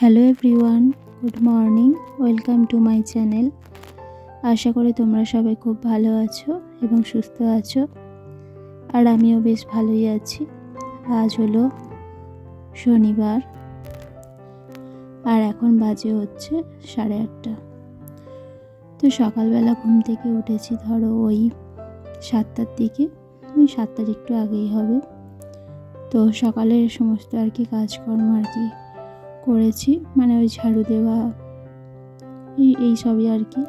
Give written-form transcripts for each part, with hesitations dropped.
Hello everyone, good morning. Welcome to my channel. আশা করি তোমরা সবাই খুব ভালো আছো এবং সুস্থ আছো, আর আমিও বেশ ভালোই আছি। আজ হলো শনিবার, আর এখন বাজে হচ্ছে 8:30। তো সকালবেলা ঘুম থেকে উঠেছি ধরো ওই 7টার দিকে, ওই 7টার একটু আগেই হবে। তো সকালের সমস্ত আর কি কাজকর্ম আর কি করেছি, মানে ওই ঝাড়ু দেওয়া এই সবই আর কি।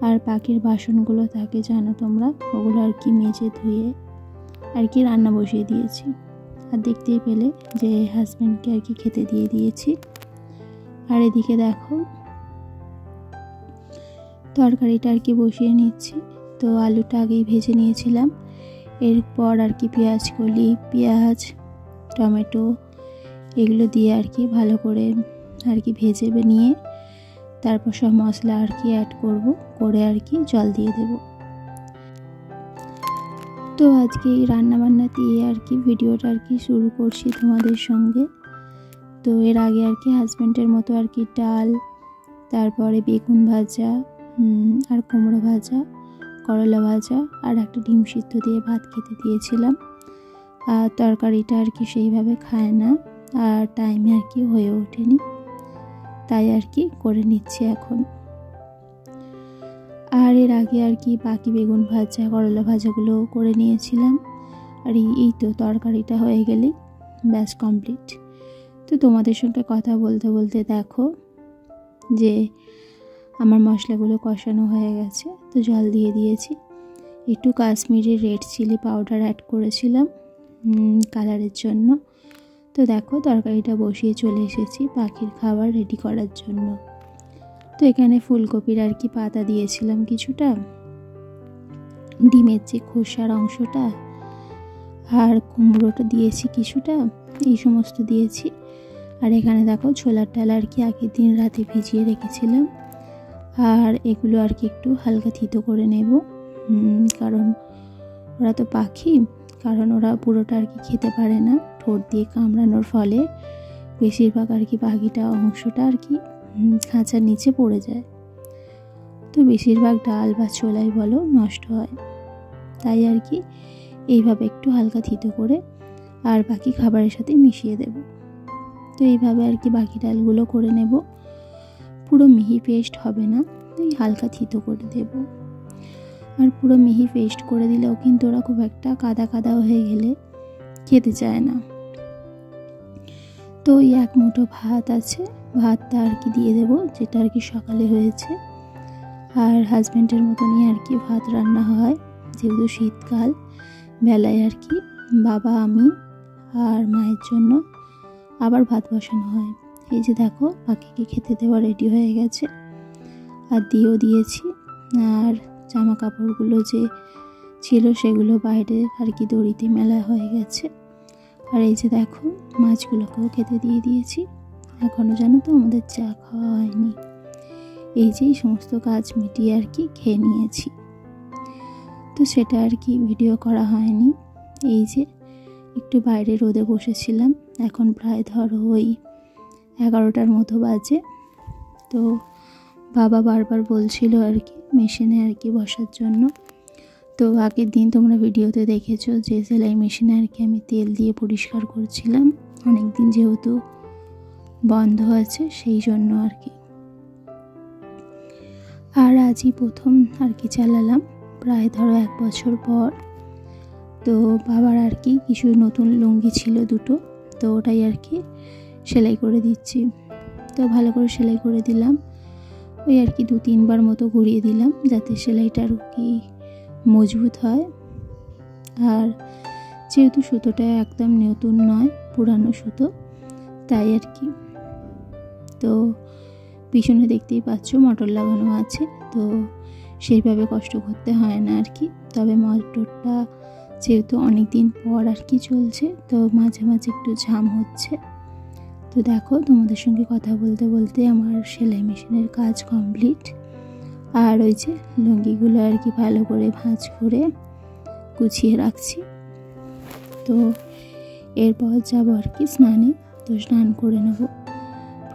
আর বাকির বাসনগুলো থাকে জানো তোমরা, ওগুলো আর কি মেজে ধুয়ে আর কি রান্না বসিয়ে দিয়েছি। আর দেখতেই পেলে যে হাজব্যান্ডকে আর কি খেতে দিয়ে দিয়েছি। আর এদিকে দেখো তরকারিটা আর কি বসিয়ে নিচ্ছি। তো আলুটা আগেই ভেজে নিয়েছিলাম, এরপর আর কি পেঁয়াজকলি, পেঁয়াজ, টমেটো এগুলো দিয়ে আর কি ভালো করে আর কি ভেজে নিয়ে তারপর সব মশলা আর কি অ্যাড করে আর কি জল দিয়ে দেব। তো আজকে এই রান্নাবান্না দিয়ে আর কি ভিডিওটা আর কি শুরু করছি তোমাদের সঙ্গে। তো এর আগে আর কি হাজব্যান্ডের মতো আর কি ডাল, তারপরে বেগুন ভাজা, আর কুমড়ো ভাজা, করলা ভাজা আর একটা ডিম সিদ্ধ দিয়ে ভাত খেতে দিয়েছিলাম। আর তরকারিটা আর কি সেইভাবে খায় না, আর টাইমে আর কি হয়ে ওঠেনি, তাই আর কি করে নিচ্ছি এখন। আর এর আগে আর কি বাকি বেগুন ভাজা, করলা ভাজাগুলো করে নিয়েছিলাম। আর এই তো তরকারিটা হয়ে গেলেই ব্যাস কমপ্লিট। তো তোমাদের সঙ্গে কথা বলতে বলতে দেখো যে আমার মশলাগুলো কষানো হয়ে গেছে। তো জল দিয়ে দিয়েছি, একটু Kashmiri red chilli powder add করেছিলাম কালারের জন্য। তো দেখো তরকারিটা বসিয়ে চলে এসেছি পাখির খাবার রেডি করার জন্য। তো এখানে ফুলকপির আর কি পাতা দিয়েছিলাম কিছুটা, ডিমের যে খোসার অংশটা, আর কুমড়োটা দিয়েছি কিছুটা, এই সমস্ত দিয়েছি। আর এখানে দেখো ছোলার ডাল আর কি আগের দিন রাতে ভিজিয়ে রেখেছিলাম, আর এগুলো আর কি একটু হালকা থিতো করে নেব, কারণ ওরা তো পাখি, কারণ ওরা পুরোটা আর কি খেতে পারে না, ঠোঁট দিয়ে কামড়ানোর ফলে বেশিরভাগ আর কি বাকিটা অংশটা আর কি খাঁচার নিচে পড়ে যায়। তো বেশিরভাগ ডাল বা ছোলাই বলো নষ্ট হয়, তাই আর কি এইভাবে একটু হালকা থিতো করে আর বাকি খাবারের সাথে মিশিয়ে দেব। তো এইভাবে আর কি বাকি ডালগুলো করে নেব, পুরো মিহি পেস্ট হবে না, এই হালকা থিতো করে দেব। আর পুরো মিহি পেস্ট করে দিলেও কিন্তু ওরা খুব একটা কাদা কাদা হয়ে গেলে খেতে চায় না। তো ওই এক মুঠো ভাত আছে, ভাতটা আর কি দিয়ে দেব, যেটা আর কি সকালে হয়েছে। আর হাজব্যান্ডের মতনই আর কি ভাত রান্না হয়, যেহেতু শীতকাল, বেলায় আর কি বাবা, আমি আর মায়ের জন্য আবার ভাত বসানো হয়। এই যে দেখো পাখিকে খেতে দেওয়া রেডি হয়ে গেছে, আর দিয়েও দিয়েছি। আর জামা কাপড়গুলো যে ছিল সেগুলো বাইরে আর কি দড়িতে মেলা হয়ে গেছে। আর এই যে দেখো মাছগুলোকেও খেতে দিয়ে দিয়েছি। এখনও জানো তো আমাদের চা খাওয়া হয়নি। এই যে সমস্ত কাজ মিটিয়ে আর কি খেয়ে নিয়েছি। তো সেটা আর কি ভিডিও করা হয়নি। এই যে একটু বাইরে রোদে বসেছিলাম, এখন প্রায় ধরো ওই 11টার মতো বাজে। তো বাবা বারবার বলছিল আর কি মেশিনে আর কি বসার জন্য। তো আগের দিন তোমরা ভিডিওতে দেখেছো যে সেলাই মেশিনে আর কি আমি তেল দিয়ে পরিষ্কার করছিলাম, অনেক দিন যেহেতু বন্ধ আছে সেই জন্য আর কি। আর আজই প্রথম আর কি চালালাম, প্রায় ধরো 1 বছর পর। তো বাবার আর কি কিছু নতুন লুঙ্গি ছিল দুটো, তো ওটাই আর কি সেলাই করে দিচ্ছি। তো ভালো করে সেলাই করে দিলাম, ওই আর কি 2-3 বার মতো ঘুরিয়ে দিলাম যাতে সেলাইটা আর কি মজবুত হয়। আর যেহেতু সুতোটা একদম নতুন নয়, পুরানো সুতো, তাই আর কি। তো পিছনে দেখতেই পাচ্ছ মোটর লাগানো আছে, তো সেইভাবে কষ্ট করতে হয় না আর কি। তবে মোটরটা যেহেতু অনেক দিন পর আর কি চলছে, তো মাঝে মাঝে একটু ঝাম হচ্ছে। তো দেখো তোমাদের সঙ্গে কথা বলতে বলতে আমার সেলাই মেশিনের কাজ কমপ্লিট। আর ওই যে লুঙ্গিগুলো আর কি ভালো করে ভাঁজ করে গুছিয়ে রাখছি। তো এরপর যাবো আর কি স্নানে, তো স্নান করে নেব।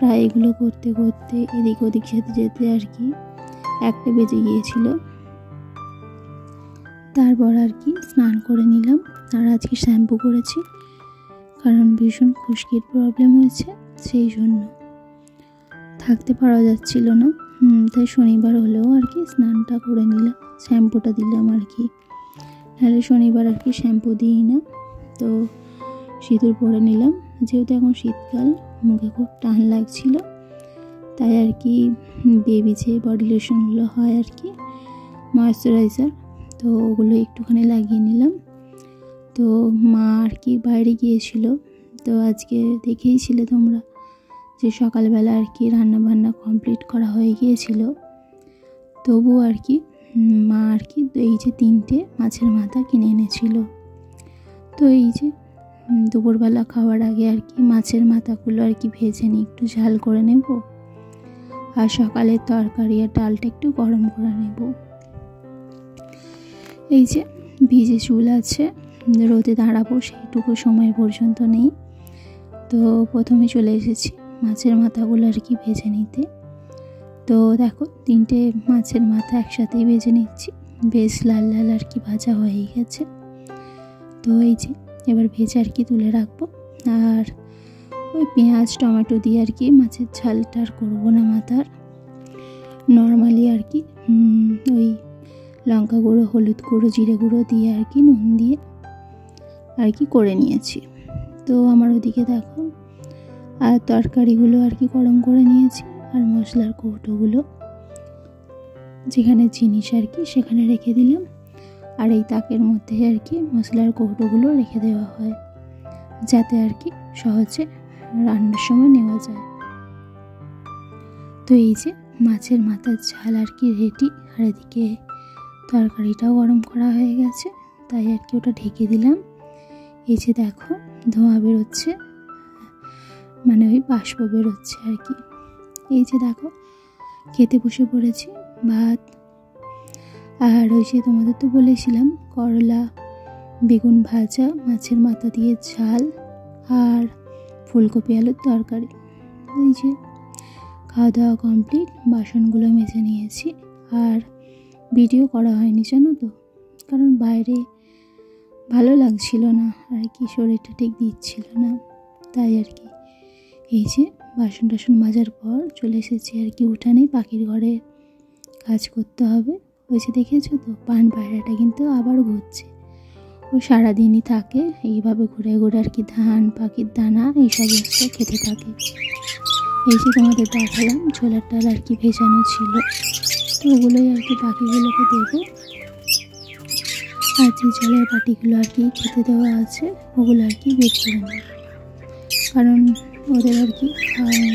প্রায় এগুলো করতে করতে এদিক ওদিক যেতে যেতে আর কি 1টা বেজে গিয়েছিল। তারপর আর কি স্নান করে নিলাম। আর আজকে শ্যাম্পু করেছি, কারণ ভীষণ খুশকির প্রবলেম হয়েছে, সেই জন্য থাকতে পারা যাচ্ছিল না। তাই শনিবার হলেও আর কি স্নানটা করে নিলাম, শ্যাম্পুটা দিলাম আর কি। নাহলে শনিবার আর কি শ্যাম্পু দিই না। তো সিঁদুর পরে নিলাম, যেহেতু এখন শীতকাল, মুখে খুব টান লাগছিল, তাই আর কি বেবি যে বডি লোশনগুলো হয় আর কি, ময়েশ্চারাইজার, তো ওগুলো একটুখানি লাগিয়ে নিলাম। তো মা আর কি বাইরে গিয়েছিল, তো আজকে দেখেইছিলে তোমরা যে সকালবেলা আর কি রান্না বান্না কমপ্লিট করা হয়ে গিয়েছিল। তবু আর কি মা আর কি এই যে 3টে মাছের মাথা কিনে এনেছিল। তো এই যে দুপুরবেলা খাওয়ার আগে আর কি মাছের মাথাগুলো আর কি ভেজে নিই, একটু ঝাল করে নেব, আর সকালের তরকারি আর ডালটা একটু গরম করে নেব। এই যে ভিজে চুল আছে, রোদে দাঁড়াবো সেইটুকু সময় পর্যন্ত নেই। তো প্রথমে চলে এসেছি মাছের মাথাগুলো আর কি ভেজে নিতে। তো দেখো 3টে মাছের মাথা একসাথেই ভেজে নিচ্ছি, বেশ লাল লাল আর কি ভাজা হয়ে গেছে। তো এই যে এবার ভেজে আর কি তুলে রাখবো। আর ওই পেঁয়াজ টমেটো দিয়ে আর কি মাছের ঝালটা আর করবো না মাথার, নর্মালি আর কি ওই লঙ্কা গুঁড়ো, হলুদ গুঁড়ো, জিরে গুঁড়ো দিয়ে আর কি নুন দিয়ে আর কি করে নিয়েছি। তো আমার ওদিকে দেখো আর তরকারিগুলো আর কি গরম করে নিয়েছি, আর মশলার কৌটোগুলো যেখানে জিনিস আর কি সেখানে রেখে দিলাম। আর এই তাকের মধ্যে আর কি মশলার কৌটোগুলো রেখে দেওয়া হয়, যাতে আর কি সহজে রান্নার সময় নেওয়া যায়। তো এই যে মাছের মাথার ঝাল আর কি রেডি, আর এদিকে তরকারিটাও গরম করা হয়ে গেছে, তাই আর কি ওটা ঢেকে দিলাম। এই যে দেখো ধোঁয়া বেরোচ্ছে, মানে ওই বাষ্প বেরোচ্ছে আর কি। এই যে দেখো খেতে বসে পড়েছি, ভাত, আর ওই যে তোমাদের তো বলেছিলাম করলা বেগুন ভাজা, মাছের মাথা দিয়ে ঝাল, আর ফুলকপি আলুর তরকারি। এই যে খাওয়া দাওয়া কমপ্লিট, বাসনগুলো মেজে নিয়েছি। আর ভিডিও করা হয়নি জানো তো, কারণ বাইরে ভালো লাগছিল না আর কি, শরীরটা ঠিক দিচ্ছিল না, তাই আর কি। এই যে বাসন টাসন মাজার পর চলে এসেছি আর কি উঠানে, পাখির ঘরে কাজ করতে হবে। ওই যে দেখেছো তো পান পায়রাটা কিন্তু আবার ঘুরছে, ও সারাদিনই থাকে এইভাবে ঘুরে ঘুরে আর কি ধান, পাখির দানা এই সমস্ত খেতে থাকে। এই যে তোমাদের দেখালাম ছোলার ডাল আর কি ভেজানো ছিল, তো ওগুলোই আর কি পাখিগুলোকে দেবো। আর যে জলের বাটিগুলো আর কি খেতে দেওয়া আছে ওগুলো আর কি বের করে নেব, কারণ ওদের আর কি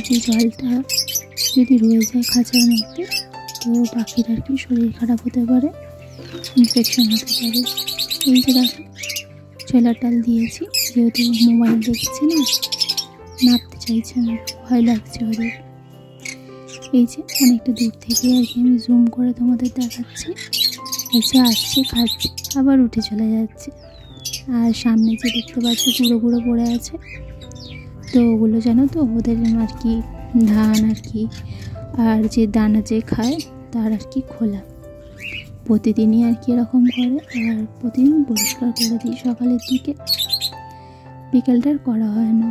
যে জলটা যদি রয়ে যায় খাঁচার মধ্যে, তো পাখির আর কি শরীর খারাপ হতে পারে, ইনফেকশন হতে পারে। এই যে দেখো ছোলার ডাল দিয়েছি, যেহেতু মোবাইল দেখছে না, নাপতে চাইছে না, ভয় লাগছে ওদের। এই যে অনেকটা দূর থেকে আর কি আমি জুম করে তোমাদের দেখাচ্ছি। এই যে আসছে, খাচ্ছে, আবার উঠে চলে যাচ্ছে। আর সামনে যে দেখতে পাচ্ছি গুঁড়ো গুঁড়ো পড়ে আছে, তো ওগুলো জানো তো ওদের আর কি ধান আর কি, আর যে দানা যে খায় তার আর কি খোলা। প্রতিদিনই আর কি এরকম করে, আর প্রতিদিন পরিষ্কার করে দিই সকালের দিকে, বিকেলটা আর করা হয় না।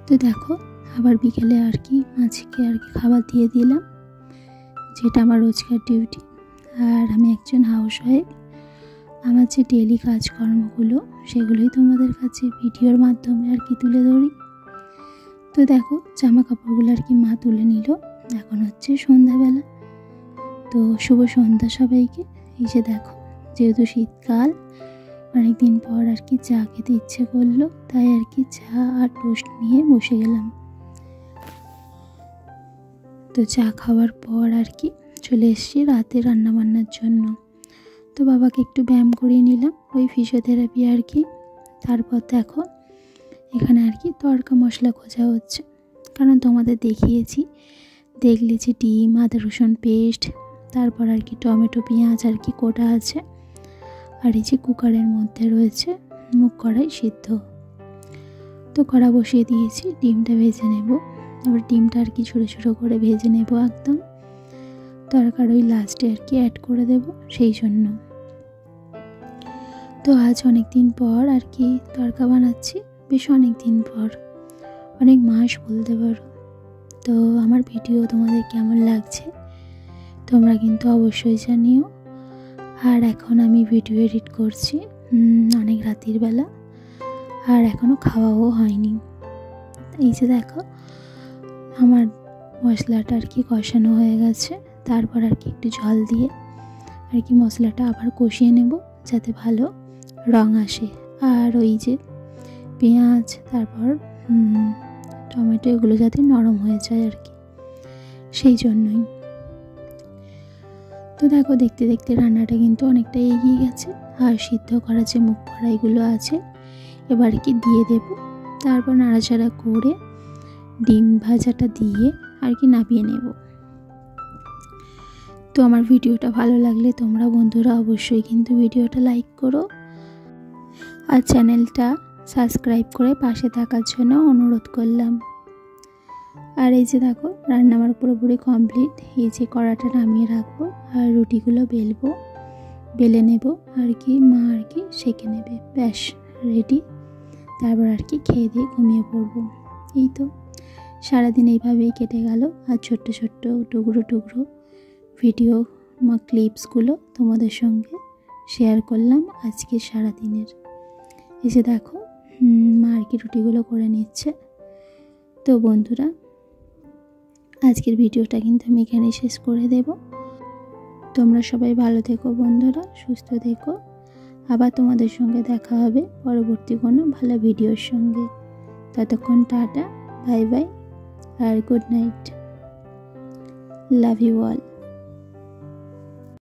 তো দেখো আবার বিকেলে আর কি মাছকে আর কি খাবার দিয়ে দিলাম, যেটা আমার রোজকার ডিউটি। আর আমি একজন হাউস ওয়াইফ, আমার যে ডেলি কাজকর্মগুলো সেগুলোই তোমাদের কাছে ভিডিওর মাধ্যমে আর কি তুলে ধরি। তো দেখো জামা কাপড়গুলো আর কি মা তুলে নিল, এখন হচ্ছে সন্ধ্যাবেলা। তো শুভ সন্ধ্যা সবাইকে। এই যে দেখো যেহেতু শীতকাল, অনেকদিন পর আর কি চা খেতে ইচ্ছে করলো, তাই আর কি চা আর টোস্ট নিয়ে বসে গেলাম। তো চা খাওয়ার পর আর কি চলে এসেছি রাতে রান্নাবান্নার জন্য। তো বাবাকে একটু ব্যায়াম করিয়ে নিলাম, ওই ফিজিওথেরাপি আর কি। তারপর দেখো এখানে আর কি তড়কা মশলা খোঁজা হচ্ছে, কারণ তোমাদের দেখিয়েছি, দেখলে যে ডিম, আদা রসুন পেস্ট, তারপর আর কি টমেটো পেঁয়াজ আর কি কোটা আছে। আর এই যে কুকারের মধ্যে রয়েছে মুগ কড়াই সিদ্ধ। তো তো কড়া বসিয়ে দিয়েছি, ডিমটা ভেজে নেব। এবার ডিমটা আর কি ছোটো ছোটো করে ভেজে নেব একদম। তরকারি ওই লাস্টে আর কি অ্যাড করে দেব সেই জন্য। তো আজ অনেক দিন পর আর কি তরকা বানাচ্ছি, বেশ অনেক দিন পর, অনেক মাস বলতে পারো। তো আমার ভিডিও তোমাদের কেমন লাগছে তোমরা কিন্তু অবশ্যই জানিও। আর এখন আমি ভিডিও এডিট করছি অনেক রাতের বেলা, আর এখনও খাওয়াও হয়নি। এই যে দেখো আমার মশলাটা আর কি কষানো হয়ে গেছে। তারপর আর কি একটু জল দিয়ে আর কি মশলাটা আবার কষিয়ে নেব যাতে ভালো রং আসে। আর ওই যে পেঁয়াজ তারপর টমেটো এগুলো যাতে নরম হয়ে যায় আর কি, সেই জন্যই। তো দেখো দেখতে দেখতে রান্নাটা কিন্তু অনেকটা এগিয়ে গেছে। আর সিদ্ধ করা যে মুগ কড়াইগুলো আছে এবার কি দিয়ে দেব। তারপর নাড়াচাড়া করে ডিম ভাজাটা দিয়ে আর কি নামিয়ে নেব। তো আমার ভিডিওটা ভালো লাগলে তোমরা বন্ধুরা অবশ্যই কিন্তু ভিডিওটা লাইক করো আর চ্যানেলটা সাবস্ক্রাইব করে পাশে থাকার জন্য অনুরোধ করলাম। আর এই যে দেখো রান্না আমার পুরোপুরি কমপ্লিট। এই যে কড়াটা নামিয়ে রাখবো আর রুটিগুলো বেলে নেব আর কি, মা আর কি সেঁকে নেবে, ব্যাস রেডি। তারপর আর কি খেয়ে দিয়ে ঘুমিয়ে পড়বো। এই তো সারাদিন এইভাবেই কেটে গেল। আর ছোট্ট ছোট্ট টুকরো টুকরো ভিডিও ক্লিপসগুলো তোমাদের সঙ্গে শেয়ার করলাম আজকে সারাদিনের। এই যে দেখো মা আর কি রুটিগুলো করে নিচ্ছে। তো বন্ধুরা আজকের ভিডিওটা কিন্তু আমি এখানে শেষ করে দেব। তোমরা সবাই ভালো থেকো বন্ধুরা, সুস্থ থেকো। আবার তোমাদের সঙ্গে দেখা হবে পরবর্তী কোনো ভালো ভিডিওর সঙ্গে। ততক্ষণ টাটা, বাই বাই আর good night. Love you all.